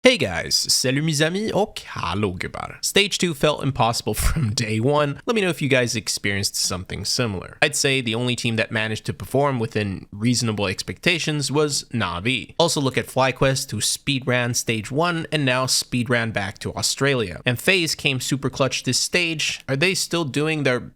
Hey guys, salut mes amis och hallå gubbar. Stage 2 felt impossible from day one. Let me know if you guys experienced something similar. I'd say the only team that managed to perform within reasonable expectations was Na'Vi. Also look at FlyQuest, who speedran stage 1 and now speedran back to Australia. And FaZe came super clutch this stage. Are they still doing their,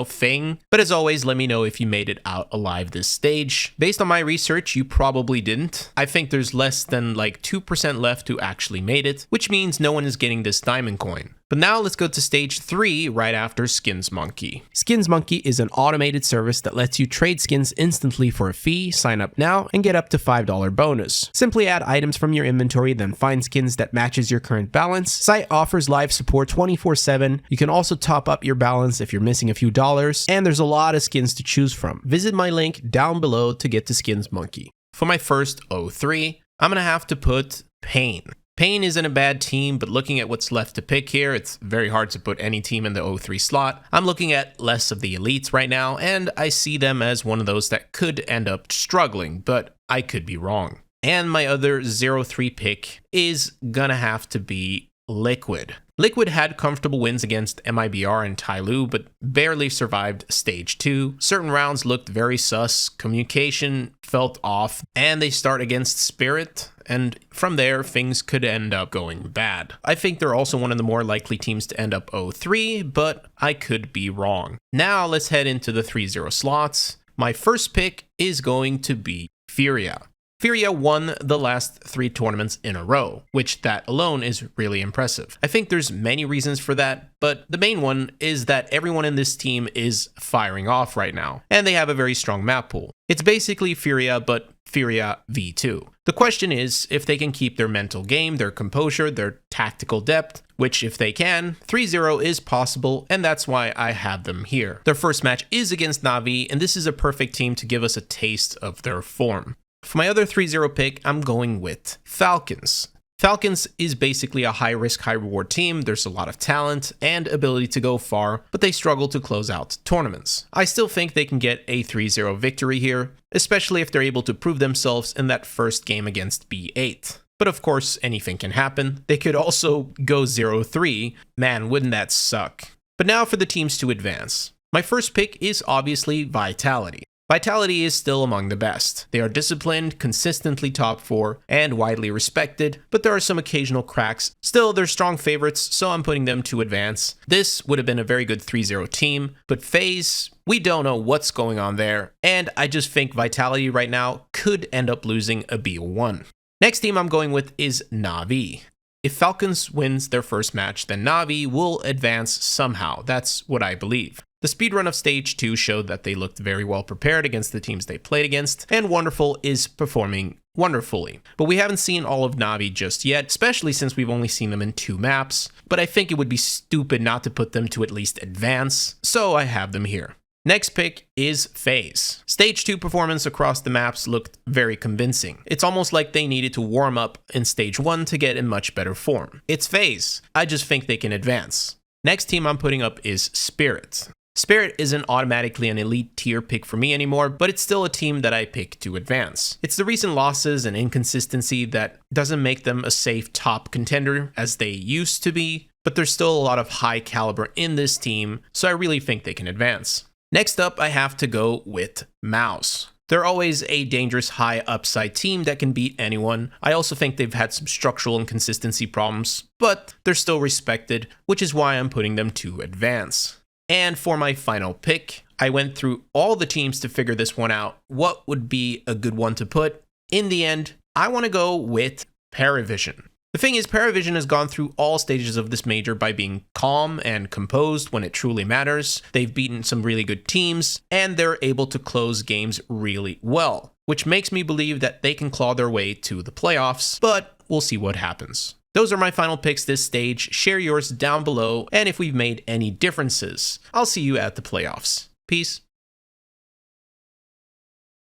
thing? But as always, let me know if you made it out alive this stage. Based on my research, you probably didn't. I think there's less than like 2% left who actually made it, which means no one is getting this diamond coin. But now let's go to stage 3 right after Skins Monkey. Skins Monkey is an automated service that lets you trade skins instantly for a fee, sign up now, and get up to $5 bonus. Simply add items from your inventory, then find skins that matches your current balance. Site offers live support 24/7. You can also top up your balance if you're missing a few dollars, and there's a lot of skins to choose from. Visit my link down below to get to Skins Monkey. For my first 03, I'm gonna have to put Pain. Pain isn't a bad team, but looking at what's left to pick here, it's very hard to put any team in the 03 slot. I'm looking at less of the elites right now, and I see them as one of those that could end up struggling, but I could be wrong. And my other 03 pick is gonna have to be Liquid. Liquid had comfortable wins against MIBR and Tyloo, but barely survived stage 2. Certain rounds looked very sus, communication felt off, and they start against Spirit, and from there, things could end up going bad. I think they're also one of the more likely teams to end up 03, but I could be wrong. Now let's head into the 3-0 slots. My first pick is going to be Furia. Furia won the last 3 tournaments in a row, which that alone is really impressive. I think there's many reasons for that, but the main one is that everyone in this team is firing off right now, and they have a very strong map pool. It's basically Furia, but Furia V2. The question is if they can keep their mental game, their composure, their tactical depth, which if they can, 3-0 is possible, and that's why I have them here. Their first match is against Na'Vi, and this is a perfect team to give us a taste of their form. For my other 3-0 pick, I'm going with Falcons. Falcons is basically a high-risk, high-reward team. There's a lot of talent and ability to go far, but they struggle to close out tournaments. I still think they can get a 3-0 victory here, especially if they're able to prove themselves in that first game against B8. But of course, anything can happen. They could also go 0-3. Man, wouldn't that suck? But now for the teams to advance. My first pick is obviously Vitality. Vitality is still among the best. They are disciplined, consistently top 4, and widely respected, but there are some occasional cracks. Still, they're strong favorites, so I'm putting them to advance. This would have been a very good 3-0 team, but FaZe, we don't know what's going on there, and I just think Vitality right now could end up losing a B1. Next team I'm going with is Na'Vi. If Falcons wins their first match, then Na'Vi will advance somehow. That's what I believe. The speedrun of stage 2 showed that they looked very well prepared against the teams they played against, and Wonderful is performing wonderfully. But we haven't seen all of Na'Vi just yet, especially since we've only seen them in 2 maps, but I think it would be stupid not to put them to at least advance, so I have them here. Next pick is FaZe. Stage 2 performance across the maps looked very convincing. It's almost like they needed to warm up in stage 1 to get in much better form. It's FaZe. I just think they can advance. Next team I'm putting up is Spirit. Spirit isn't automatically an elite tier pick for me anymore, but it's still a team that I pick to advance. It's the recent losses and inconsistency that doesn't make them a safe top contender as they used to be, but there's still a lot of high caliber in this team, so I really think they can advance. Next up, I have to go with Mouse. They're always a dangerous high upside team that can beat anyone. I also think they've had some structural inconsistency problems, but they're still respected, which is why I'm putting them to advance. And for my final pick, I went through all the teams to figure this one out. What would be a good one to put? In the end, I want to go with Paravision. The thing is, Paravision has gone through all stages of this major by being calm and composed when it truly matters. They've beaten some really good teams, and they're able to close games really well, which makes me believe that they can claw their way to the playoffs, but we'll see what happens. Those are my final picks this stage. Share yours down below, and if we've made any differences, I'll see you at the playoffs. Peace.